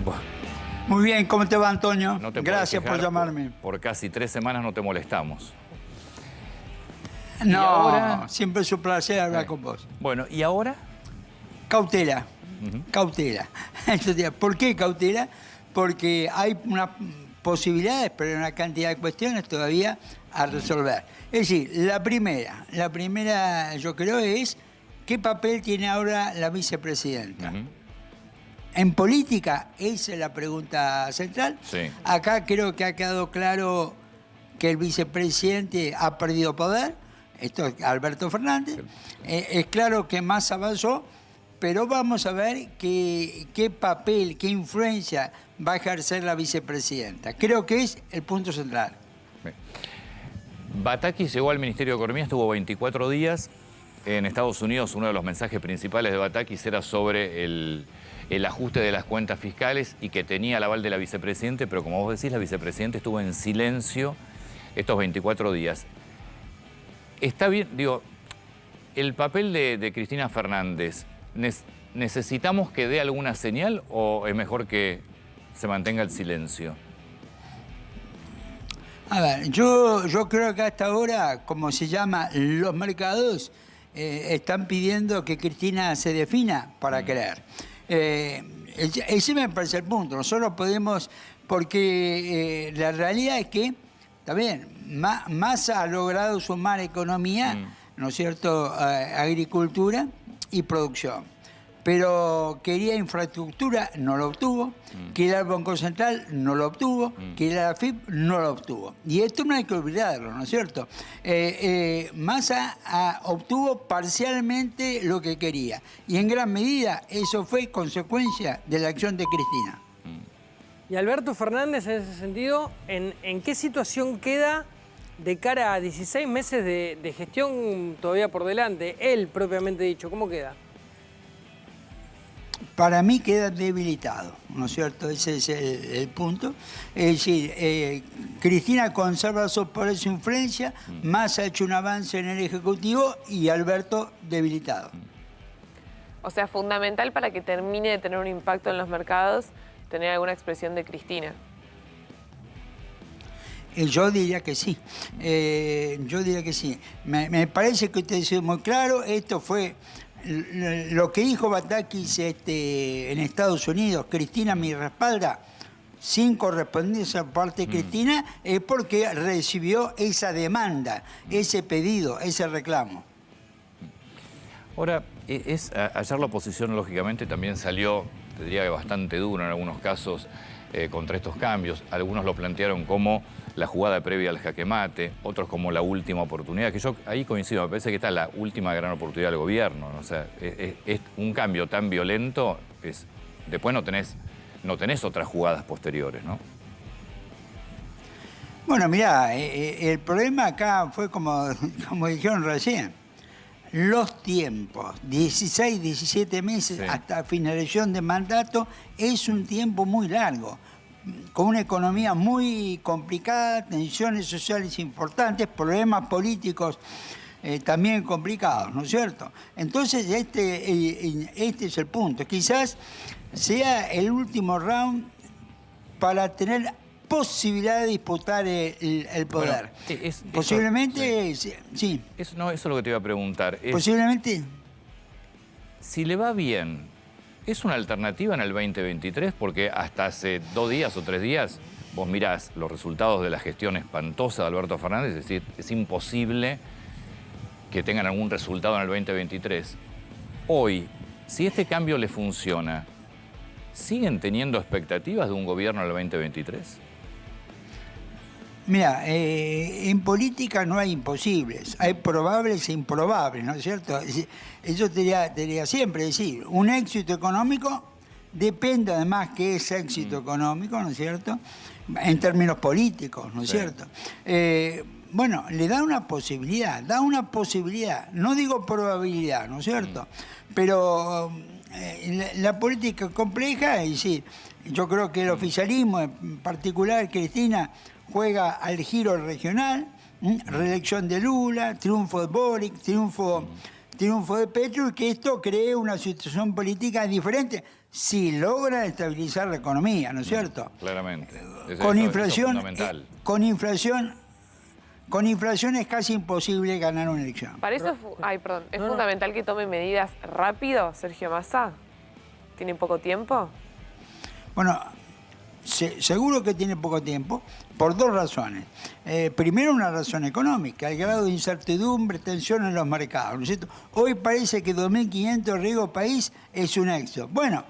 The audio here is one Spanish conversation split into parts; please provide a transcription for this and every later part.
Pues, Muy bien, ¿cómo te va, Antonio? no te podés Gracias por quejar, llamarme. Por casi 3 semanas no te molestamos. No, ahora? siempre es un placer hablar con vos. Bueno, ¿y ahora? Cautela, cautela. ¿Por qué cautela? Porque hay unas posibilidades, pero hay una cantidad de cuestiones todavía a resolver. Es decir, la primera yo creo es ¿qué papel tiene ahora la vicepresidenta? En política, esa es la pregunta central. Sí. Acá creo que ha quedado claro que el vicepresidente ha perdido poder, esto es Alberto Fernández. Es claro que más avanzó, pero vamos a ver qué papel, qué influencia va a ejercer la vicepresidenta. Creo que es el punto central. Batakis llegó al Ministerio de Economía, estuvo 24 días. En Estados Unidos, uno de los mensajes principales de Batakis era sobre el ajuste de las cuentas fiscales y que tenía el aval de la vicepresidenta, pero como vos decís, la vicepresidenta estuvo en silencio estos 24 días. Está bien, digo, el papel de Cristina Fernández, ¿necesitamos que dé alguna señal o es mejor que se mantenga el silencio? A ver, yo creo que hasta ahora, como se llama, los mercados están pidiendo que Cristina se defina para creer. Ese me parece el punto. Nosotros podemos, porque la realidad es que, está bien, Massa ha logrado sumar economía, ¿no es cierto?, agricultura y producción. Pero quería infraestructura, no lo obtuvo. Quería el Banco Central, no lo obtuvo. Quería la FIP, no lo obtuvo. Y esto no hay que olvidarlo, ¿no es cierto? Massa obtuvo parcialmente lo que quería. Y en gran medida eso fue consecuencia de la acción de Cristina. Y Alberto Fernández, en ese sentido, ¿en qué situación queda de cara a 16 meses de gestión todavía por delante? Él, propiamente dicho, ¿cómo queda? Para mí queda debilitado, ¿no es cierto? Ese es el punto. Es decir, Cristina conserva su poder, su influencia, Massa ha hecho un avance en el Ejecutivo y Alberto debilitado. O sea, fundamental para que termine de tener un impacto en los mercados, tener alguna expresión de Cristina. Yo diría que sí. Yo diría que sí. Me parece que usted dice muy claro, esto fue lo que dijo Batakis en Estados Unidos, Cristina me respalda, sin correspondencia por parte de Cristina, es porque recibió esa demanda, ese pedido, ese reclamo. Ahora, ayer la oposición, lógicamente, también salió, te diría que bastante duro en algunos casos, contra estos cambios. Algunos lo plantearon como la jugada previa al jaque mate, otros como la última oportunidad, que yo ahí coincido, me parece que esta es la última gran oportunidad del gobierno, ¿no? O sea, es un cambio tan violento, después no tenés otras jugadas posteriores, ¿no? Bueno, mirá, el problema acá fue como dijeron recién, los tiempos, 16, 17 meses hasta finalización de mandato, es un tiempo muy largo, con una economía muy complicada, tensiones sociales importantes, problemas políticos también complicados, ¿no es cierto? Entonces este es el punto. Quizás sea el último round para tener posibilidad de disputar el poder. Bueno, posiblemente, sí. Eso es lo que te iba a preguntar. Posiblemente. Si le va bien, ¿es una alternativa en el 2023? Porque hasta hace 2 días o 3 días vos mirás los resultados de la gestión espantosa de Alberto Fernández, es decir, es imposible que tengan algún resultado en el 2023. Hoy, si este cambio le funciona, ¿siguen teniendo expectativas de un gobierno en el 2023? Mira, en política no hay imposibles, hay probables e improbables, ¿no es cierto? Eso te diría siempre, decir, un éxito económico depende además que es éxito económico, ¿no es cierto? En términos políticos, ¿no es cierto? Bueno, le da una posibilidad, no digo probabilidad, ¿no es cierto? Pero la política es compleja, es decir, yo creo que el oficialismo, en particular Cristina, juega al giro regional, reelección de Lula, triunfo de Boric, triunfo de Petro, y que esto cree una situación política diferente. si logran estabilizar la economía, ¿no es cierto? Claramente. Con Eso inflación, es fundamental. con inflación es casi imposible ganar una elección. Para eso es fundamental que tome medidas rápido, Sergio Massa. ¿Tiene poco tiempo? Bueno, seguro que tiene poco tiempo, por dos razones. Primero, una razón económica, el grado de incertidumbre, tensión en los mercados, ¿no es cierto? Hoy parece que 2.500 riego país es un éxito. Bueno,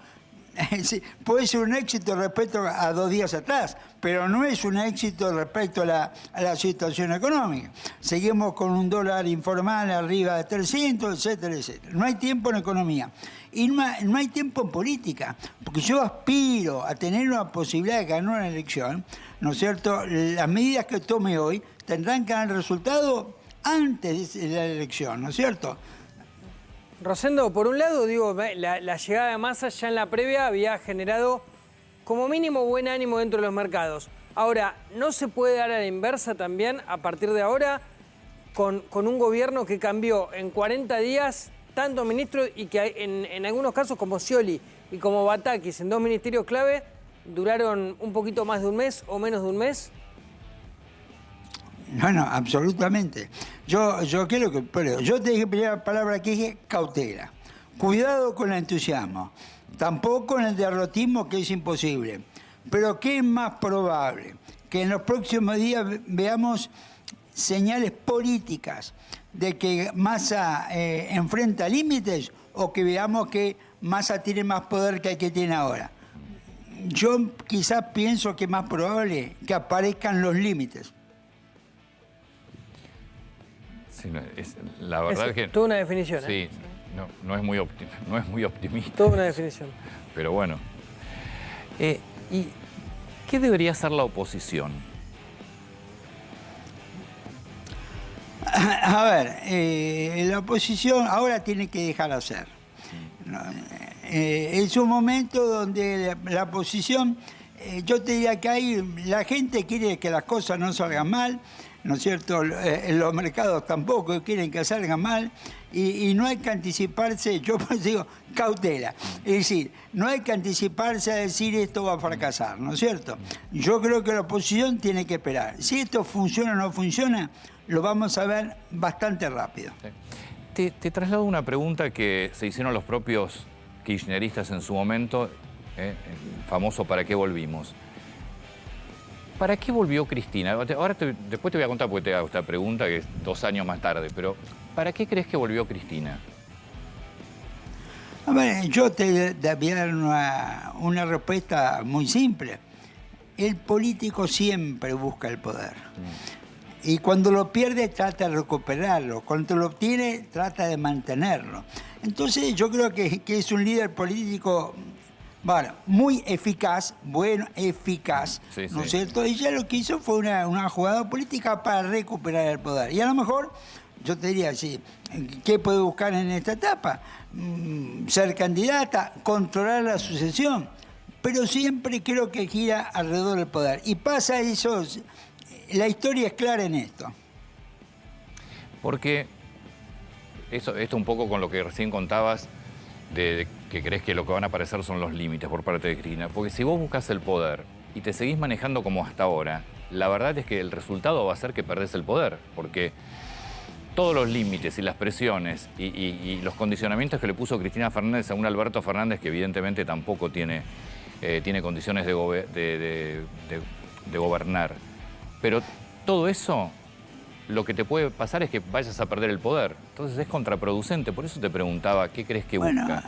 sí, puede ser un éxito respecto a 2 días atrás, pero no es un éxito respecto a la situación económica. Seguimos con un dólar informal arriba de 300, etcétera, etcétera. No hay tiempo en economía. Y no hay tiempo en política, porque yo aspiro a tener una posibilidad de ganar una elección, ¿no es cierto? Las medidas que tome hoy tendrán que dar resultado antes de la elección, ¿no es cierto? Rosendo, por un lado, digo, la llegada de Massa ya en la previa había generado como mínimo buen ánimo dentro de los mercados. Ahora, ¿no se puede dar a la inversa también a partir de ahora con un gobierno que cambió en 40 días tantos ministros y que en algunos casos como Scioli y como Batakis en 2 ministerios clave duraron un poquito más de un mes o menos de un mes? No, absolutamente. Yo quiero que... Pero yo te dije, primera palabra que dije, cautela. Cuidado con el entusiasmo. Tampoco en el derrotismo, que es imposible. Pero ¿qué es más probable? Que en los próximos días veamos señales políticas de que Massa enfrenta límites, o que veamos que Massa tiene más poder que el que tiene ahora. Yo quizás pienso que es más probable que aparezcan los límites. Sí, la verdad es que... Toda una definición, Sí, no es muy optimista. Toda una definición. Pero bueno. ¿Y qué debería hacer la oposición? A ver, la oposición ahora tiene que dejar hacer. Es un momento donde la oposición, yo te diría que la gente quiere que las cosas no salgan mal, ¿no es cierto? Los mercados tampoco quieren que salgan mal y no hay que anticiparse, yo pues digo, cautela. Es decir, no hay que anticiparse a decir esto va a fracasar, ¿no es cierto? Yo creo que la oposición tiene que esperar. Si esto funciona o no funciona, lo vamos a ver bastante rápido. Sí. Te traslado una pregunta que se hicieron los propios kirchneristas en su momento, el famoso ¿para qué volvimos? ¿Para qué volvió Cristina? Ahora después te voy a contar porque te hago esta pregunta, que es 2 años más tarde, pero ¿para qué crees que volvió Cristina? A ver, yo te voy a dar una respuesta muy simple. El político siempre busca el poder. Y cuando lo pierde, trata de recuperarlo. Cuando lo obtiene, trata de mantenerlo. Entonces, yo creo que es un líder político, bueno, muy eficaz, eficaz, sí, ¿no es cierto? Y ya lo que hizo fue una jugada política para recuperar el poder. Y a lo mejor, yo te diría así, ¿qué puede buscar en esta etapa? Ser candidata, controlar la sucesión. Pero siempre creo que gira alrededor del poder. Y pasa eso... La historia es clara en esto. Porque esto un poco con lo que recién contabas, de que crees que lo que van a aparecer son los límites por parte de Cristina. Porque si vos buscas el poder y te seguís manejando como hasta ahora, la verdad es que el resultado va a ser que perdés el poder. Porque todos los límites y las presiones y los condicionamientos que le puso Cristina Fernández a un Alberto Fernández que evidentemente tampoco tiene condiciones de gobernar. Pero todo eso, lo que te puede pasar es que vayas a perder el poder. Entonces es contraproducente. Por eso te preguntaba, ¿qué crees que busca?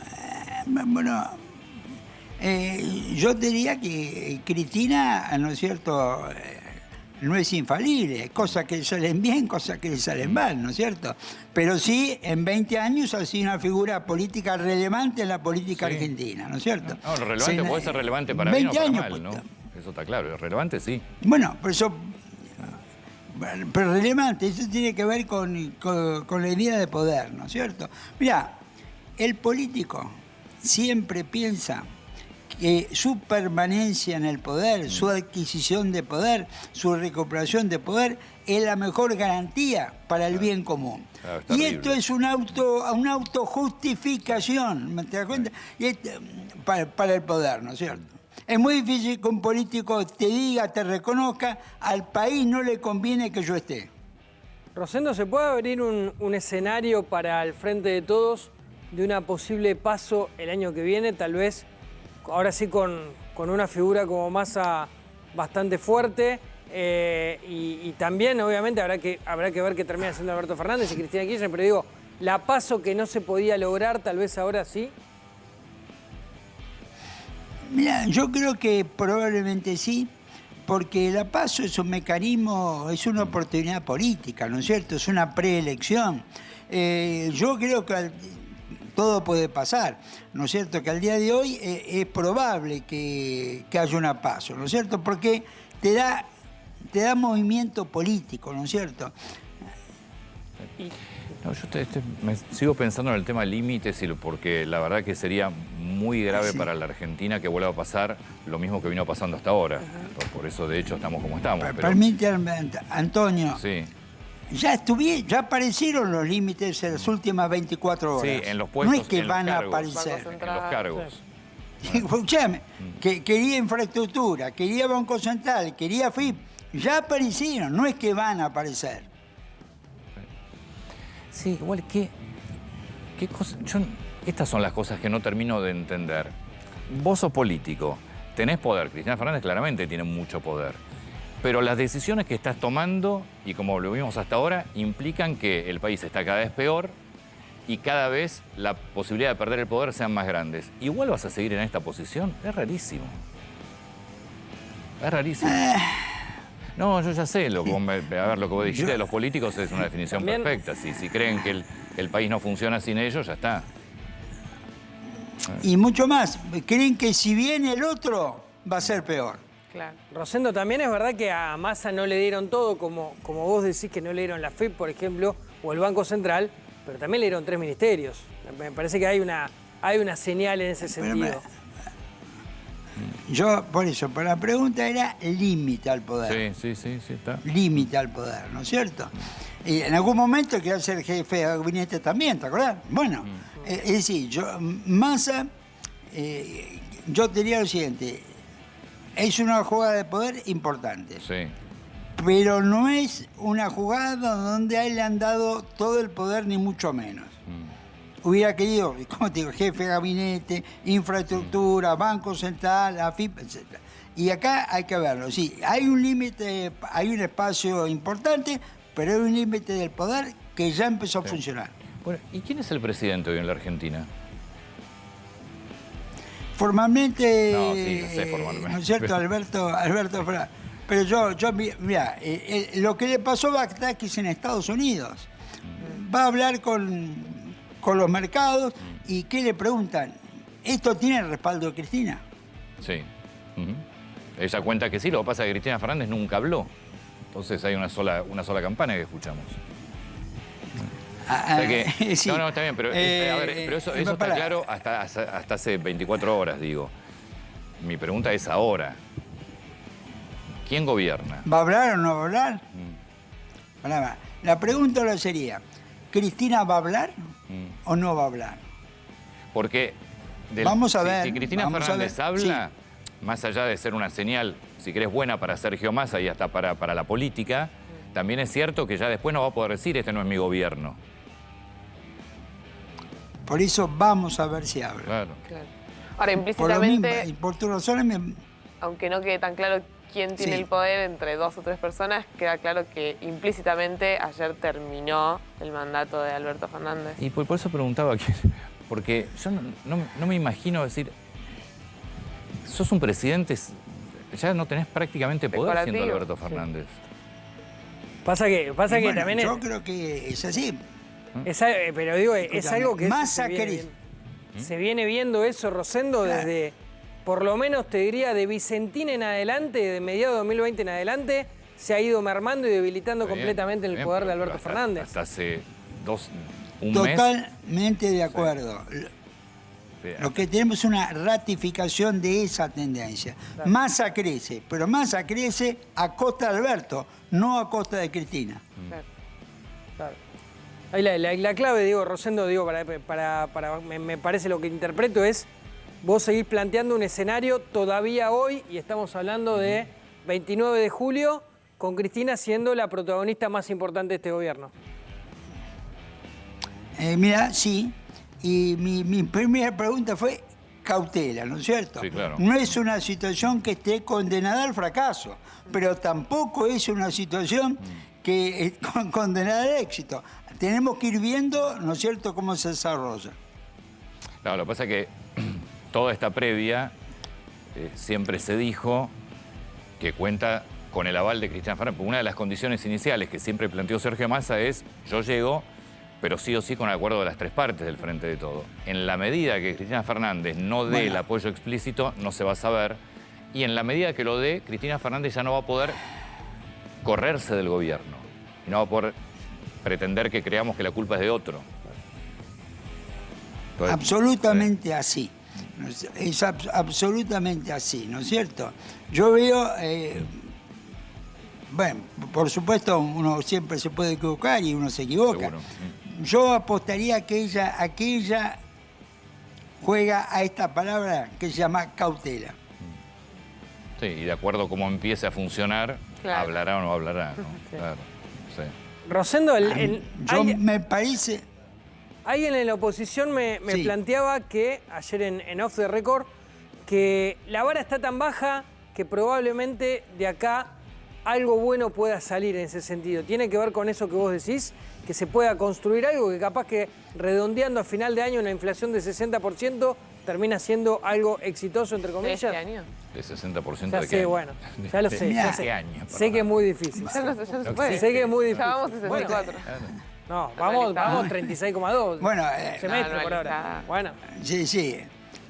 Yo diría que Cristina, ¿no es cierto?, no es infalible. Cosas que salen bien, cosas que salen mal, ¿no es cierto? Pero sí, en 20 años ha sido una figura política relevante en la política argentina, ¿no es cierto? No, relevante puede ser relevante para bien o para mal, ¿no? Eso está claro, relevante sí. Bueno, pero relevante, eso tiene que ver con la idea de poder, ¿no es cierto? Mirá, el político siempre piensa su permanencia en el poder, su adquisición de poder, su recuperación de poder, es la mejor garantía para el bien común. Claro, es Y terrible. esto es una autojustificación, ¿me te das cuenta? Y para el poder, ¿no es cierto? Es muy difícil que un político te diga, te reconozca, al país no le conviene que yo esté. Rosendo, ¿se puede abrir un escenario para el Frente de Todos de una posible paso el año que viene? Tal vez, ahora sí, con una figura como Massa bastante fuerte. Y también, obviamente, habrá que ver qué termina haciendo Alberto Fernández y Cristina Kirchner. Pero digo, la paso que no se podía lograr, tal vez ahora sí. Mira, yo creo que probablemente sí, porque la PASO es un mecanismo, es una oportunidad política, ¿no es cierto? Es una preelección. Yo creo que todo puede pasar, ¿no es cierto? Que al día de hoy es probable que haya una PASO, ¿no es cierto? Porque te da movimiento político, ¿no es cierto? No, yo me sigo pensando en el tema límites, porque la verdad que sería muy grave para la Argentina que vuelva a pasar lo mismo que vino pasando hasta ahora. Por eso, de hecho, estamos como estamos. Pero... Permítame, Antonio. Sí. Ya aparecieron los límites en las últimas 24 horas. Sí, en los puestos, no es que en los van a cargos. aparecer. En los cargos. Escuchame, que quería infraestructura, quería Banco Central, quería FIP. Ya aparecieron, no es que van a aparecer. Sí, igual ¿qué cosa? Estas son las cosas que no termino de entender. Vos sos político, tenés poder. Cristina Fernández claramente tiene mucho poder. Pero las decisiones que estás tomando, y como lo vimos hasta ahora, implican que el país está cada vez peor y cada vez la posibilidad de perder el poder sean más grandes. Igual vas a seguir en esta posición. Es rarísimo. Es rarísimo. No, yo ya sé, lo que vos dijiste de los políticos es una definición También... perfecta. Si creen que el país no funciona sin ellos, ya está. Y mucho más, creen que si viene el otro, va a ser peor. Claro. Rosendo, también es verdad que a Massa no le dieron todo, como vos decís que no le dieron la FIP, por ejemplo, o el Banco Central, pero también le dieron 3 ministerios. Me parece que hay una señal en ese sentido. Yo, por eso, pero la pregunta era límite al poder. Sí, está. Límite al poder, ¿no es cierto? Y en algún momento quería ser jefe de gabinete también, ¿te acordás? Bueno, es decir, Massa, yo te diría lo siguiente, es una jugada de poder importante. Sí. Pero no es una jugada donde a él le han dado todo el poder, ni mucho menos. Hubiera querido, como te digo, jefe de gabinete, infraestructura, Banco Central, AFIP, etc. Y acá hay que verlo. Sí, hay un límite, hay un espacio importante, pero hay un límite del poder que ya empezó a funcionar. Bueno, ¿y quién es el presidente hoy en la Argentina? Formalmente, No, sí, no sé formalmente. ¿no es cierto? Alberto Fernández. Pero yo mira, lo que le pasó a Batakis en Estados Unidos, va a hablar con los mercados y ¿qué le preguntan? ¿Esto tiene el respaldo de Cristina? Sí. Ella cuenta que sí, lo que pasa es que Cristina Fernández nunca habló. Entonces hay una sola campana que escuchamos. O sea que, sí. No, está bien, pero, pero eso está claro hasta hace 24 horas, digo. Mi pregunta es ahora. ¿Quién gobierna? ¿Va a hablar o no va a hablar? La pregunta ahora sería, ¿Cristina va a hablar o no va a hablar? Porque vamos a ver, si Cristina Fernández habla, más allá de ser una señal, si querés, buena para Sergio Massa y hasta para la política, también es cierto que ya después no va a poder decir este no es mi gobierno. Por eso vamos a ver si habla. Claro. Ahora, implícitamente, por tus razones, aunque no quede tan claro quién tiene el poder entre 2 o 3 personas, queda claro que implícitamente ayer terminó el mandato de Alberto Fernández. Y por eso preguntaba, porque yo no me imagino decir, sos un presidente, ya no tenés prácticamente poder siendo Alberto Fernández. Pasa que también yo creo que es así. Pero digo, es algo que se viene viendo eso, Rosendo, desde, por lo menos te diría, de Vicentín en adelante, de mediados de 2020 en adelante, se ha ido mermando y debilitando completamente el poder de Alberto Fernández. Hasta hace un mes. Totalmente de acuerdo. Sí. Lo que tenemos es una ratificación de esa tendencia. Massa crece, pero Massa crece a costa de Alberto, no a costa de Cristina. Claro. Claro. Ahí la clave, digo, Rosendo, digo, me parece lo que interpreto es, vos seguís planteando un escenario todavía hoy, y estamos hablando de 29 de julio, con Cristina siendo la protagonista más importante de este gobierno. Mira, sí, y mi primera pregunta fue cautela, ¿no es cierto? Sí, claro. No es una situación que esté condenada al fracaso, pero tampoco es una situación que es condenada al éxito. Tenemos que ir viendo, ¿no es cierto?, cómo se desarrolla. Claro, lo que pasa es que toda esta previa siempre se dijo que cuenta con el aval de Cristina Fernández. Una de las condiciones iniciales que siempre planteó Sergio Massa es: yo llego, pero sí o sí con el acuerdo de las tres partes del Frente de Todo. En la medida que Cristina Fernández no dé el apoyo explícito, no se va a saber. Y en la medida que lo dé, Cristina Fernández ya no va a poder correrse del gobierno. Y no va a poder pretender que creamos que la culpa es de otro. Entonces, Absolutamente así. Es absolutamente así, ¿no es cierto? Yo veo, bueno, por supuesto uno siempre se puede equivocar y uno se equivoca. Seguro. Yo apostaría a que ella juega a esta palabra que se llama cautela. Sí, y de acuerdo a cómo empiece a funcionar, Claro. hablará o no hablará, ¿no? Sí. Claro, sí. Rosendo, Me parece... alguien en la oposición me Sí. planteaba que, ayer en Off the Record, que la vara está tan baja que probablemente de acá algo bueno pueda salir en ese sentido. ¿Tiene que ver con eso que vos decís? Que se pueda construir algo que capaz que redondeando a final de año una inflación de 60% termina siendo algo exitoso, entre ¿De comillas. este año? ¿De 60% Ya de sé, qué año? bueno, ya lo sé. ¿De Ya qué sé. año? Sé que es muy difícil. Ya no se puede. Sé que es muy difícil. Ya vamos a 64. No, vamos Anualizada. 36,2. Bueno, semestre por ahora. anualizada. Bueno, sí.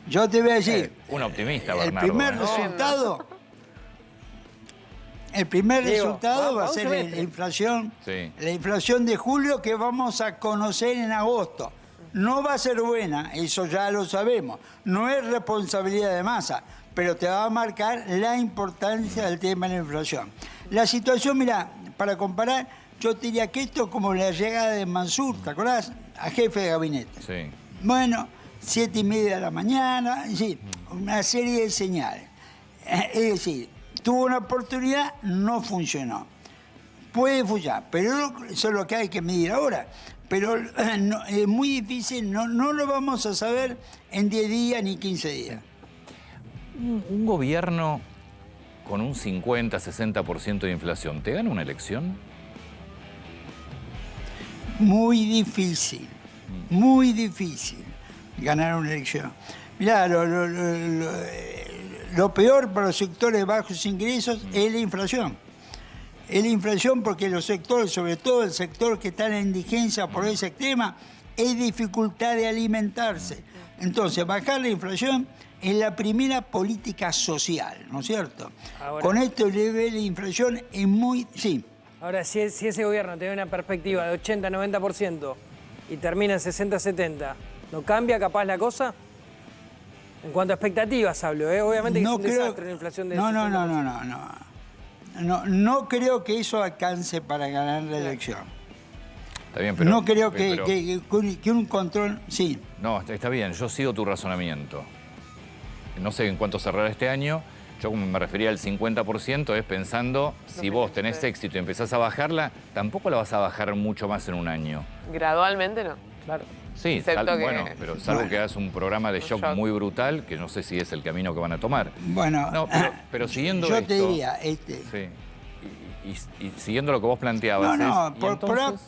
Yo te voy a decir... Un optimista, El Bernardo. primer ¿eh? resultado... El primer Diego, resultado va a vamos ser a ver. la inflación, Sí. la inflación de julio que vamos a conocer en agosto. No va a ser buena, eso ya lo sabemos. No es responsabilidad de Massa, pero te va a marcar la importancia del tema de la inflación. La situación, mira, para comparar, yo te diría que esto es como la llegada de Mansur, ¿te acordás? A jefe de gabinete. Sí. Bueno, 7:30 de la mañana, es decir, una serie de señales. Es decir, tuvo una oportunidad, no funcionó. Puede funcionar, pero eso es lo que hay que medir ahora. Pero es muy difícil, no lo vamos a saber en 10 días ni 15 días. Un gobierno con un 50-60% de inflación, ¿te gana una elección? Muy difícil ganar una elección. Mirá, lo peor para los sectores de bajos ingresos es la inflación. Es la inflación porque los sectores, sobre todo el sector que está en la indigencia por ese tema, es dificultad de alimentarse. Entonces, bajar la inflación es la primera política social, ¿no es cierto? Ahora- Con este nivel de inflación es muy... Sí. ahora si ese gobierno tiene una perspectiva de 80-90% y termina en 60-70%, ¿no cambia capaz la cosa? En cuanto a expectativas hablo, ¿eh? Obviamente que es un desastre una inflación de 60%. No creo que eso alcance para ganar la elección. Está bien, pero... No creo pero- que un control... Sí. No, está bien, yo sigo tu razonamiento. No sé en cuánto cerrará este año. Yo, como me refería al 50%, es pensando, si vos tenés éxito y empezás a bajarla, tampoco la vas a bajar mucho más en un año. Gradualmente no. Claro. Sí, Excepto que- bueno, pero salvo Bueno. que hagas un programa de shock shock. muy brutal, que no sé si es el camino que van a tomar. Bueno, No, pero siguiendo yo esto... te diría, Sí. Y siguiendo lo que vos planteabas... No, ¿y por entonces?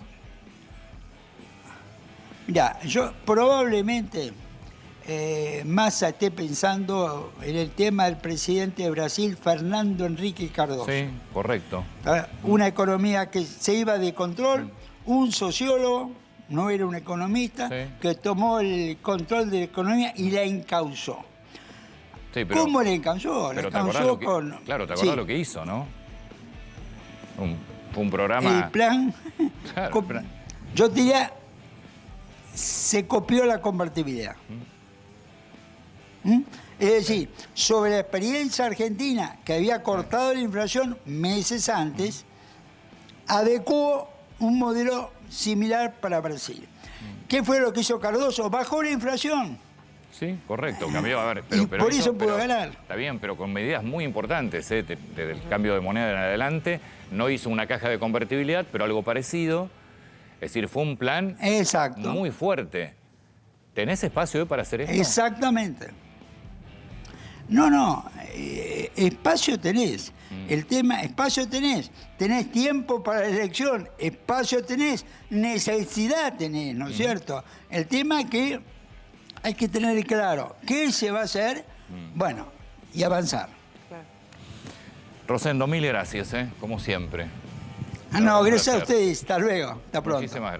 Mira, yo probablemente Massa esté pensando en el tema del presidente de Brasil, Fernando Henrique Cardoso. Sí, correcto. Una economía que se iba de control, un sociólogo, no era un economista, Sí. que tomó el control de la economía y la encauzó. Sí, pero, ¿Cómo la encauzó? La pero te acordás encauzó lo que, con... claro, te acordás Sí, lo que hizo, ¿no? Fue un programa... el plan... Claro, con- el plan. Yo diría, se copió la convertibilidad. Es decir, sobre la experiencia argentina, que había cortado la inflación meses antes, adecuó un modelo similar para Brasil. ¿Qué fue lo que hizo Cardoso? Bajó la inflación. Sí, correcto, cambió. A ver, Y por eso pudo ganar. Está bien, pero con medidas muy importantes, desde el cambio de moneda en adelante. No hizo una caja de convertibilidad, pero algo parecido. Es decir, fue un plan Exacto. muy fuerte. ¿Tenés espacio hoy para hacer esto? Exactamente. No, espacio tenés. El tema, espacio tenés. Tenés tiempo para la elección, espacio tenés, necesidad tenés, ¿no es cierto? El tema es que hay que tener claro qué se va a hacer, bueno, y avanzar. Claro. Rosendo, mil gracias, como siempre. No, gracias a ustedes. Hasta luego. Hasta pronto. Muchísimas gracias.